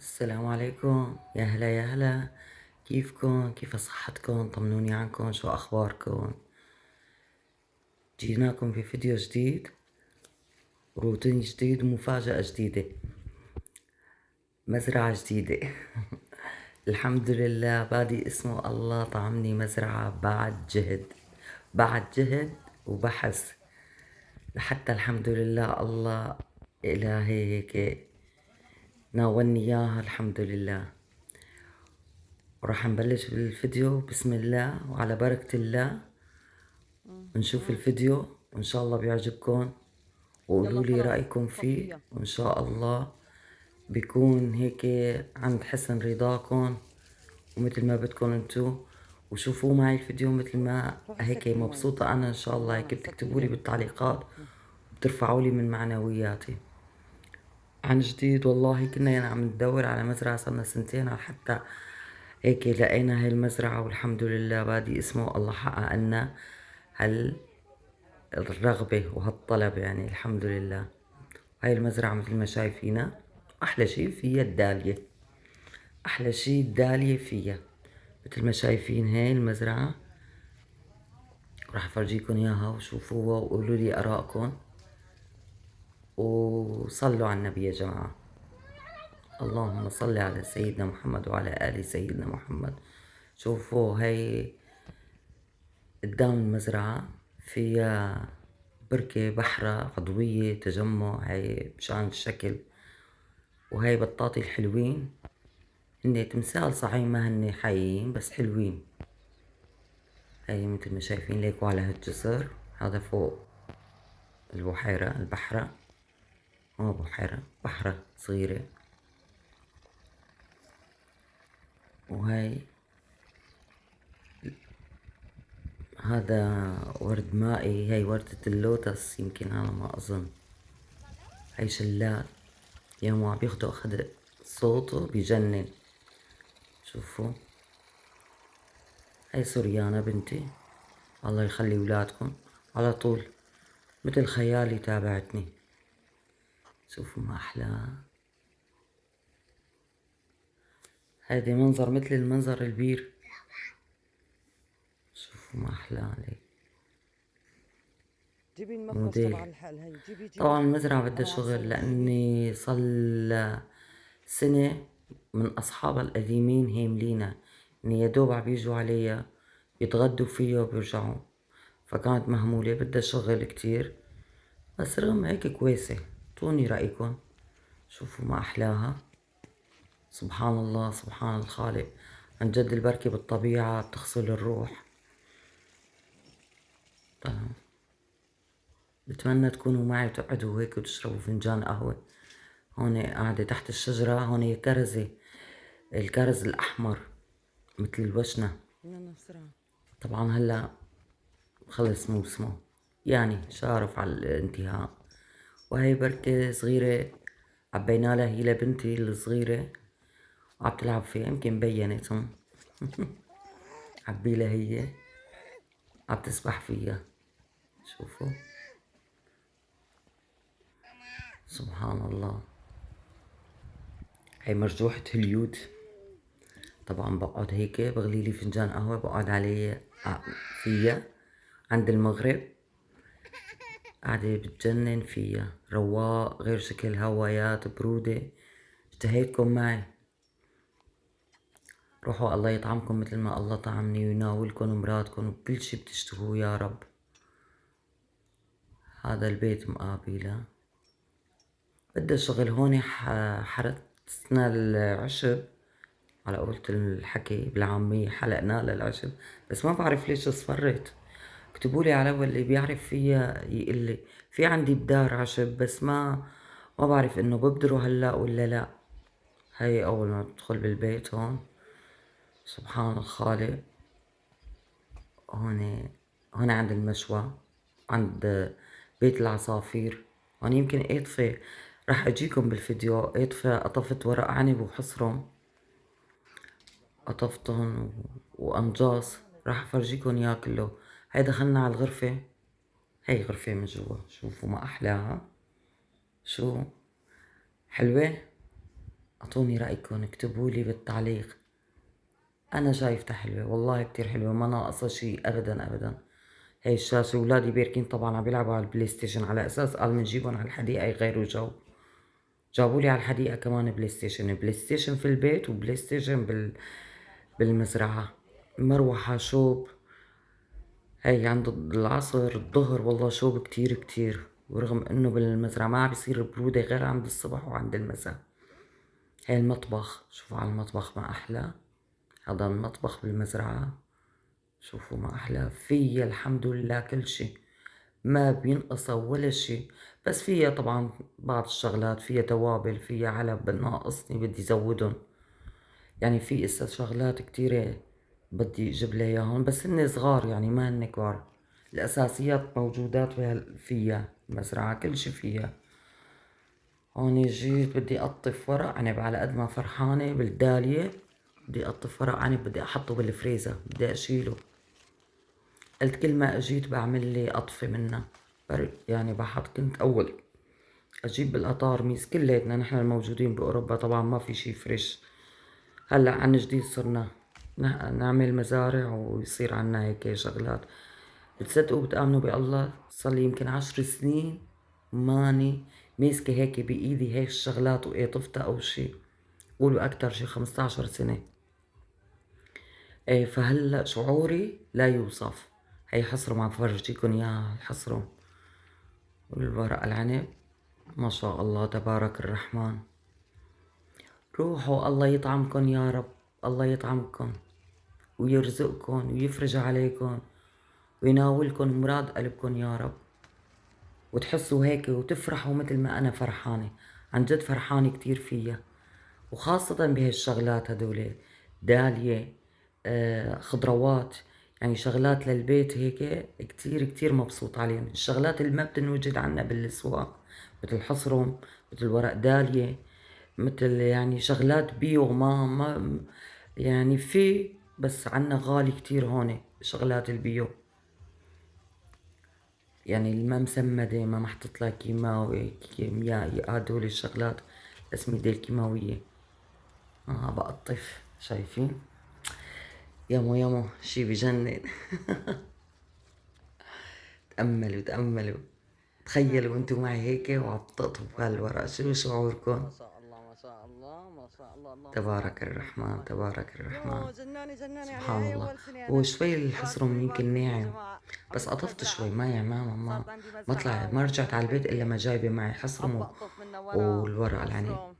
السلام عليكم، يا هلا يا هلا. كيفكن؟ كيف صحتكن؟ طمنوني عنكن، شو أخباركن؟ جيناكم بفيديو جديد، روتين جديد ومفاجأة جديدة، مزرعة جديدة. الحمد لله، بادي اسمه الله طعمني مزرعة بعد جهد، بعد جهد وبحث، لحتى الحمد لله الله إلهي هيك ناولني إياها الحمد لله. وراح نبلش بالفيديو بسم الله وعلى بركة الله، نشوف الفيديو وإن شاء الله بيعجبكم، وقولوا يلا لي خلاص رأيكم فيه، صفية. وإن شاء الله بيكون هيك عند حسن رضاكم ومثل ما بدكم انتو. وشوفوا معي الفيديو مثل ما روحي هيك سكري مي. مبسوطة أنا إن شاء الله، هيك يلا بتكتبوا لي صفية. بالتعليقات وبترفعوا لي من معنوياتي. عن جديد والله كنا يعني عم ندور على مزرعة صرنا سنتين على حتى هيك لقينا هاي المزرعة، والحمد لله بادي اسمه الله حقق لنا هالرغبة وهالطلب، يعني الحمد لله. هاي المزرعة مثل ما شايفينها، أحلى شي فيها الدالية، أحلى شي الدالية فيها مثل ما شايفين. هاي المزرعة راح أفرجيكم إياها وشوفوها وقولوا لي آراءكم، وصلوا على النبي يا جماعة. اللهم صل على سيدنا محمد وعلى آل سيدنا محمد. شوفوا هاي قدام المزرعة فيها بركة بحرة عضوية تجمع، هاي مشان الشكل. وهاي بطاطي الحلوين، هن تمثال صحيح ما هن حيين بس حلوين. هاي مثل ما شايفين ليكوا على هالجسر، هذا فوق البحيرة البحرة، مو بحيرة بحرة صغيرة. وهاي هذا ورد مائي، هاي وردة اللوتس يمكن على ما أظن. هاي شلال، يوم عم بياخدوا أخد صوته بيجنن. شوفوا هاي سوريانا بنتي، الله يخلي ولادكم على طول، مثل خيالي تابعتني. شوفوا ما أحلاها، هذا منظر مثل المنظر البير. شوفوا ما أحلاها عليك جيبي المفرش موديل. تبع الحل، هي جيبي. طبعا المزرعة بدها أنا عم شغل، صور، جيبي. لأني صل سنة من أصحابها القديمين هيملينا، إن يا دوب عم بيجوا عليها يتغدوا فيها وبيرجعوا، فكانت مهمولة بدها شغل كتير. بس رغم هيك كويسة. اعطوني رأيكم، شوفوا ما أحلاها. سبحان الله سبحان الخالق، عن جد البركة بالطبيعة بتغسل الروح. طبعا بتمنى تكونوا معي وتقعدوا هيك وتشربوا فنجان قهوة. هون قاعدة تحت الشجرة، هون كرزة، الكرز الأحمر مثل الوشنة. يلا بسرعة. طبعا هلا خلص موسمه، يعني شارف على الانتهاء. وهي بركة صغيرة عبينا لها هي لبنتي الصغيرة، وعم تلعب فيها يمكن بينت عبيلها هي عم تسبح فيها. شوفوا سبحان الله. هي مرجوحة هليود. طبعا بقعد هيك بغلي لي فنجان قهوة، بقعد عليه فيها عند المغرب، قاعدة بتجنن فيها، رواق غير شكل، هوايات برودة. اشتهيتكم معي، روحوا الله يطعمكم مثل ما الله طعمني، ويناولكم مرادكم وكل شي بتشتهوه يا رب. هذا البيت مقابله، بدها شغل. هون حرثنا العشب، على قولة الحكي بالعامية حلقنا للعشب، بس ما بعرف ليش اصفرت. اكتبولي على واللي بيعرف فيها يقلي. في عندي بدار عشب بس ما بعرف انه ببدروا هلا ولا لا. هاي اول ما بدخل بالبيت هون، سبحان الخالق. هون عند المشوى، عند بيت العصافير. هون يمكن اطفي، راح اجيكم بالفيديو اطفي قطفت ورق عنب وحصرهم، قطفتهم وانجاص، راح افرجيكم اياه كله. هاي دخلنا على الغرفة، هاي غرفة من جوا، شوفوا ما احلاها، شو حلوة. اعطوني رأيكم، اكتبوا لي بالتعليق. انا شايفتها حلوة والله، كتير حلوة، ما ناقصة شي ابدا ابدا. هاي الشاشة ولادي بيركين طبعا عم بيلعبوا على البلاي ستيشن، على اساس قال منجيبهم على الحديقة يغيروا جو. جابوا لي على الحديقة كمان بلاي ستيشن، بلاي ستيشن في البيت وبلاي ستيشن بالمزرعة. مروحة شوب، هي عند العصر الظهر والله شوب كتير كتير، ورغم انه بالمزرعة ما عم بيصير برودة غير عند الصبح وعند المساء. هاي المطبخ، شوفوا على المطبخ ما احلى. هذا المطبخ بالمزرعة، شوفوا ما احلى. فيها الحمد لله كل شي، ما بينقصها ولا شي. بس فيها طبعا بعض الشغلات، فيها توابل، فيها علب ناقصني بدي زودهم. يعني في إسا شغلات كتيرة بدي اجيب لها اياهم، بس هن صغار يعني ما هن كبار. الاساسيات موجودات فيها المزرعة، كل شي فيها. هون جيت بدي اقطف ورق عنب، على قد ما فرحانة بالدالية بدي اقطف ورق عنب، بدي احطه بالفريزر، بدي اشيله. قلت كل ما اجيت بعمل لي قطفة منها، يعني كنت اول اجيب بالقطار ميز كليتنا نحن الموجودين باوروبا، طبعا ما في شي فريش. هلا عن جديد صرنا نعمل مزارع ويصير عنا هيك شغلات. بتصدقوا بتآمنوا بالله صار لي يمكن 10 سنين ماني ماسكة هيك بإيدي هيك الشغلات وقاطفتها أو شي، قولوا أكتر شي 15 سنة. ايه فهلا شعوري لا يوصف. هي حصرم عم فرجيكم اياها، الحصرم والورق العنب ما شاء الله تبارك الرحمن. روحوا الله يطعمكن يا رب، الله يطعمكن ويرزقكن ويفرج عليكن ويناولكن مراد قلبكن يا رب، وتحسوا هيك وتفرحوا مثل ما أنا فرحانة. عن جد فرحانة كتير فيها، وخاصة بهالشغلات هدول، دالية، خضروات، يعني شغلات للبيت هيك كتير كتير مبسوط عليهم. الشغلات اللي ما بتنوجد عنا بالأسواق، مثل حصرم، مثل ورق دالية، مثل يعني شغلات بيو ما يعني في، بس عنا غالي كتير هون شغلات البيو. يعني اللي ما مسمدة، ما محطوط لها كيماوي كيميائي، هدول الشغلات الأسمدة الكيماوية. بقطف، شايفين؟ يمو يمو شي بجنن. تأملوا تأملوا، تخيلوا انتوا معي هيك وعم تقطفوا هالورق، شو شعوركم؟ ما شاء الله ما شاء الله ما شاء الله، اللهم صل على تبارك سيدنا الرحمن، محمد. تبارك الرحمن. يو جناني جناني، يعني سبحان هاي الله. اول سنه هو انا شوي الحصرم باسكولي يمكن باسكولي يا ناعم، جماعه. بس عملت قطفت مزرعه شوي ما يعني ما صارت عندي ما مزرعه طلع، ما رجعت على البيت الا ما وهيك جايبه معي عم حصرم بقطف منها ورق والورق العنب. وحصرم.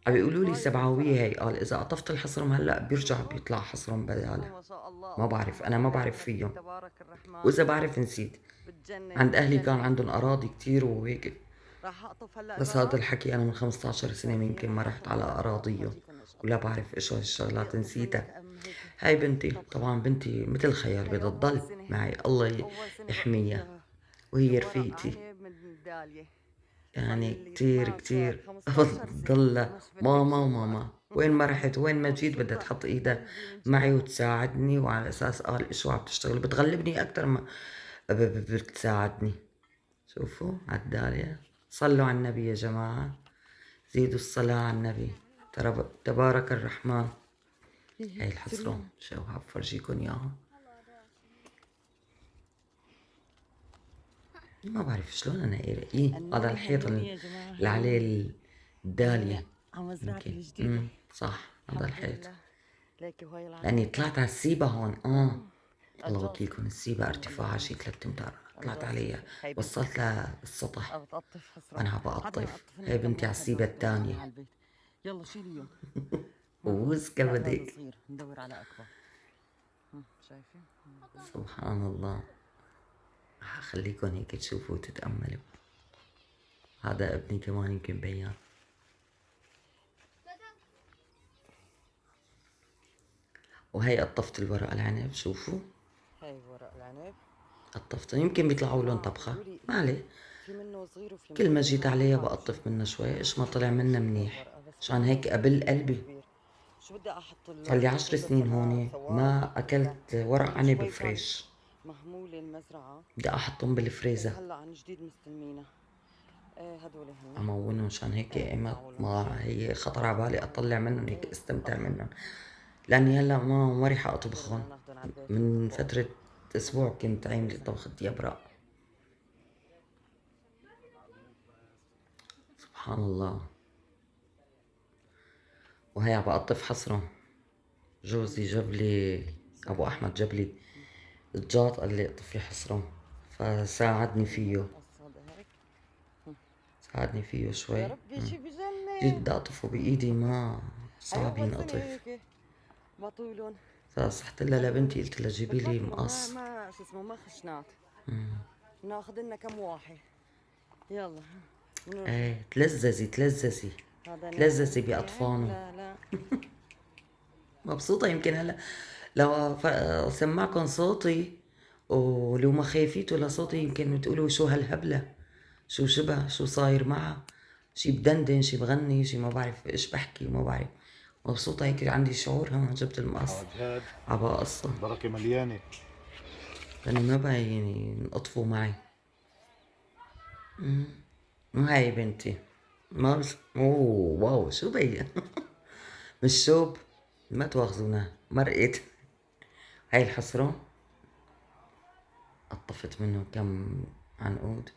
عم عملت بيقولوا لي فايض من سبعوية، فرح. هي قال اذا قطفت الحصرم هلا بيرجع شوفوا بيطلع حصرم شوفوا بداله. ما شاء الله، ما بعرف، اللهم انا صل ما على بعرف النبي فيهم، تبارك الرحمن. واذا بعرف نسيت. بتجنن عند اهلي كان بتجنن. عندهم اراضي كتير وهيك، راح اقطف هلا بس هذا جرب. الحكي انا من 15 سنة شايفين يمكن ما راح رحت اقطف على هلا جرب اراضيهم، افرجيكم ايش ولا قطفت. بعرف ايش هاي بدي الشغلات اقطف منك نسيتها. هيك هاي بنتي قطف. طبعا، بنتي مثل خيال هاي بدها اول تضل سنه، معي، الله اول سنه بقطف يحميها، فيها وهي ورق رفيقتي. عنب من داليه. صار يعني لي كتير 12 كتير 15 سنه بتضلها ما شفت هيك ماما جمال. وماما، وين ما رحت وين ما جيت بدها مبسوطه تحط ايدها قلبي من معي جوا. وتساعدني، وعلى اساس قال شو عم تشتغل بتغلبني اكتر ما بتساعدني. شوفوا عالدالية، صلوا على النبي يا جماعة، زيدوا الصلاة على النبي. تبارك الرحمن. هاي الحصرون شو فرجيكم اياها، ما بعرف شلون انا هذا هنوني الحيط هنوني يا جماعه اللي عليه هنوني. هلا الدالية. على مزرعتي يمكن الجديده. صح هذا الحمد الحيط، لله. ليكي وهي لاني العنب. طلعت على السيبة هون. الله الجاص. وكيلكم، السيبة هلا ارتفاعها اياها شي 3 امتار، طلعت الجاص. عليها هاي بنتي وصلت للسطح عم بتقطف حصرم. وانا عم حدا بقطف. نقطف لنا هاي كم بنتي على واحد السيبة لو بدك تجيبيها الثانية. على البيت. يلا شيليهم. ووز لا هذا بدك. صغير ندور على اكبر. شايفين. سبحان الله. خليكم هيك تشوفوا وتتأملوا. هذا ابني كمان يمكن بيان. وهي قطفت الورق العنب، شوفوا هاي ورق العنب. قطفتها، يمكن بيطلعوا لهم جماعة طبخة، قولوا لي ما عليه. في منه صغير وفي كل منه ما كبير، جيت هلا ما عليها بعرف شو. بقطف منها شوي، ايش ما شو طلع اول منها شي هاي منيح. ورقة بس عشان كبيرة هيك وفي قبل منه قلبي. كبير. شو بدي احط صار لي له؟ 10 كله سنين هون ثواب ما ولا اكلت ورق لانه عنب شوي كانت فريش. مهمولة المزرعة. بدي احطهم وهي بالفريزر. هلا عن جديد مستلمينها. ايه هدول هن. امونهم عشان هيك ايه ايمت معقول ما شيء. هي خطر على بالي اطلع منهم هيك استمتع منهم، لاني هلا ما رح يلا اطبخهم. بدنا ناخذهم على البيت من ونطبخ. فترة اسبوع كنت عاملة طبخة يبرق. سبحان الله. وهي عم بقطف حصرة. جوزي جاب لي، ابو احمد جاب لي الجاط، قال لي اقطف لي حصرة، فساعدني فيه. قصد هيك. ساعدني فيه شوي. يا ربي شي جيت بجنن. بدي اقطفه بايدي ما هي صعب اول سنه ينقطف. هيك ما طولن. فصحت لها لبنتي قلت لها جيبي بس ما لي كمان مقص. ما شو اسمه ما خشنات. ناخذ لنا كم واحد. يلا ونرجع. ايه تلززي تلززي هذا تلززي نايم بأطفالهم. لا لا. مبسوطة يمكن هلا لو سمعكم صوتي، ولو ما خايفيتوا لصوتي يمكن تقولوا شو هالهبلة، شو شبه، شو صاير معها، شي بدندن، شي بغني، شي ما بعرف ايش بحكي، ما بعرف. مبسوطة هيك عندي شعور. هون جبت المقص جهاد عبا قصة بركة مليانة. لاني ما بعيني نقطفوا معي. وهاي بنتي ما بس اوه واو شو بين مش شوب، ما تواخذونا مرقت. هاي الحصرة قطفت منه كم عنقود،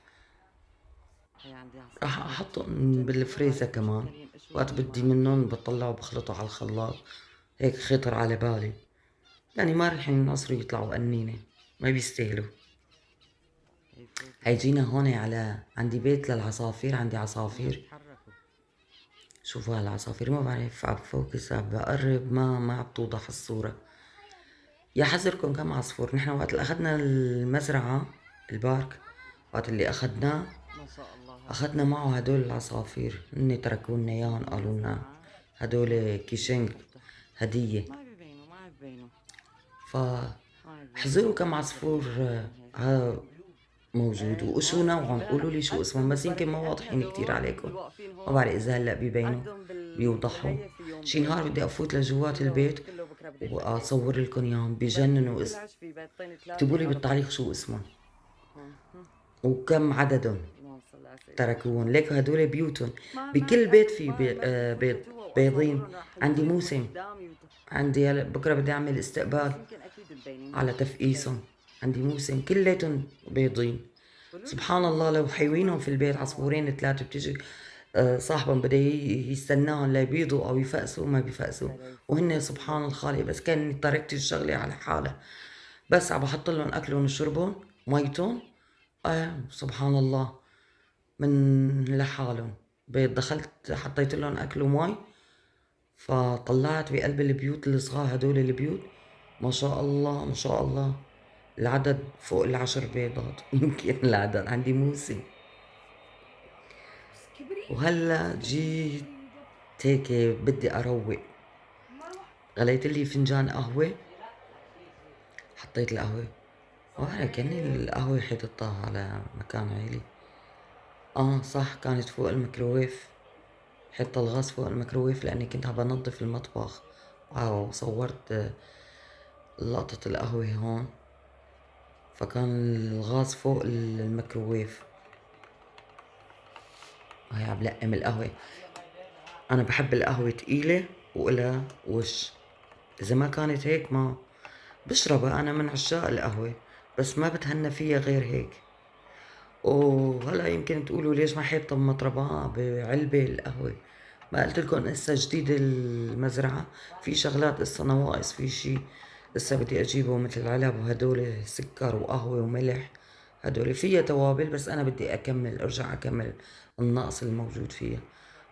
هي عندي راح عصافير احطهم بالفريزر كمان، مشكلين قشور وقت هون بدي ما منهم بطلعه بخلطه على الخلاط. هيك خطر على بالي، يعني ما رح ينقصروا يطلعوا قنينة، ما بيستاهلوا. هيجينا هون على عندي بيت للعصافير، عندي عصافير. يتحركوا. شوفوا هالعصافير، ما بعرف عم بفوكس عم بقرب ما عم توضح الصورة. يا حذركم كم عصفور. نحن وقت اللي اخذنا المزرعة البارك، وقت اللي اخذناه ما شاء الله اخذنا معه هدول العصافير، هن تركوا لنا اياهم، قالوا لنا هدول كيشنج هدية. ما ببينوا ما ببينوا. فاحذروا كم عصفور موجود وشو نوعهم، قولوا لي شو اسمهم، بس يمكن ما واضحين كتير عليكم، ما بعرف اذا هلا بيبينوا بيوضحوا. شي نهار بدي افوت لجوات البيت واصور لكم اياهم، بجننوا اسم. اكتبوا لي بالتعليق شو اسمهم وكم عددهم تركوهم. ليك هدول بيوتهم، بكل بيت في بيض، بيضين. عندي موسم، عندي هلا بكره بدي اعمل استقبال على تفقيسهم، عندي موسم كلياتهم بيضين. سبحان الله لو حيوينهم في البيت عصفورين ثلاثة بتيجي صاحبهم بده يستناهم ليبيضوا او يفقسوا ما بيفقسوا، وهن سبحان الخالق بس كان تركت الشغلة على حالها، بس عم بحط لهم اكلهم وشربهم ميتهم. سبحان الله من لحالهم. بيت دخلت حطيت لهم اكل ومي، فطلعت بقلب البيوت الصغار هدول البيوت، ما شاء الله ما شاء الله العدد فوق 10 بيضات يمكن العدد. عندي موسم. وهلا جيت هيك بدي اروق، غليت لي فنجان قهوة، حطيت القهوة وانا كأني القهوة حطيتها على مكان عالي. صح كانت فوق الميكروويف، حط الغاز فوق الميكروويف لاني كنت عم بنظف المطبخ وصورت لقطة القهوة هون، فكان الغاز فوق الميكروويف. هاي عم لقم القهوة. انا بحب القهوة تقيلة وإلها وش، اذا ما كانت هيك ما بشربها. انا من عشاق القهوة بس ما بتهنى فيها غير هيك. وهلا يمكن تقولوا ليش ما حاطة بمطربة بعلبة القهوة. ما قلت لكم هسه جديد المزرعة، في شغلات هسه نواقص، في شي هسه بدي اجيبه مثل العلب وهدول سكر وقهوة وملح، هدول فيها توابل بس انا بدي اكمل ارجع اكمل النقص الموجود فيها.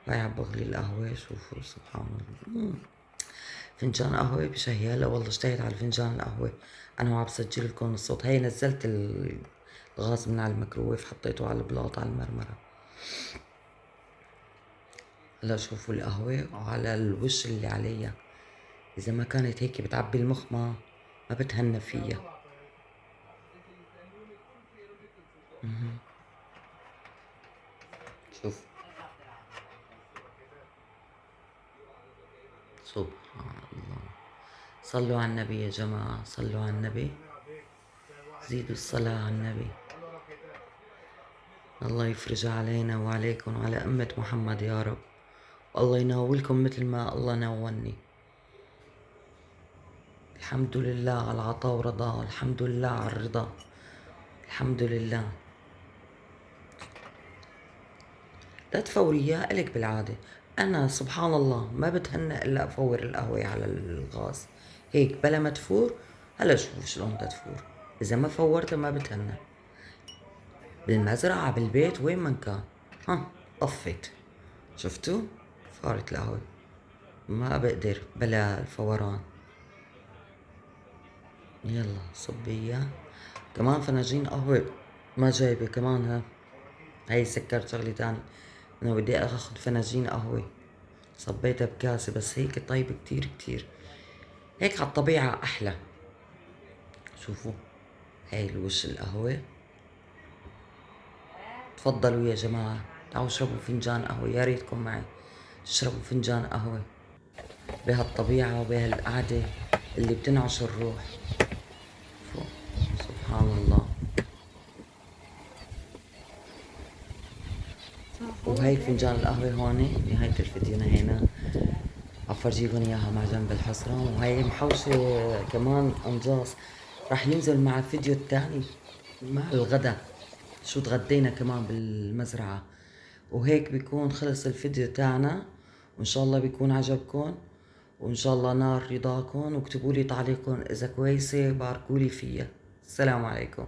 هاي عم بغلي القهوة. شوفوا سبحان الله، فنجان قهوة بشهي. هلا والله اشتهيت على فنجان القهوة. انا وعم بسجل لكم الصوت. هي نزلت الغاز من على الميكروويف، حطيته على البلاط على المرمرة. هلا شوفوا القهوة وعلى الوش اللي عليها، اذا ما كانت هيك بتعبي المخ ما بتهنى فيها. شوف سبحان الله. صلوا على النبي يا جماعة، صلوا على النبي، زيدوا الصلاة على النبي. الله يفرج علينا وعليكم وعلى أمة محمد يا رب، والله يناولكم مثل ما الله ناولني. الحمد لله على العطاء ورضاه، الحمد لله على الرضا، الحمد لله. لا تفوري إياه إلك بالعادة. أنا سبحان الله ما بتهنى إلا أفور القهوة على الغاز هيك بلا ما تفور. هلا شوف شلون بدها تفور، إذا ما فورتها ما بتهنى. بالمزرعة بالبيت وين من كان طفت، شفتوا فارت القهوة. ما بقدر بلا الفوران. يلا صبي إياه. كمان فناجين قهوة ما جايبة كمان. هاي سكرت شغلة تاني، أنا بدي أخذ فناجين قهوة. صبيتها بكاسة بس هيك طيب كتير كتير. هيك عالطبيعة أحلى. شوفوا هاي الوش القهوة. تفضلوا يا جماعة، تعالوا اشربوا فنجان قهوة، يا ريتكم معي تشربوا فنجان قهوة بهالطبيعة وبهالقعدة اللي بتنعش الروح. سبحان الله. وهي فنجان القهوة هون نهاية الفيديو نهينا. عفرجيكم اياها مع جنب الحصرة، وهي محوشة كمان انجاص راح ينزل مع الفيديو الثاني مع الغدا شو تغدينا كمان بالمزرعة. وهيك بيكون خلص الفيديو تاعنا، وان شاء الله بيكون عجبكم، وان شاء الله نار رضاكم. واكتبوا لي تعليقكم اذا كويسة باركولي فيها. السلام عليكم.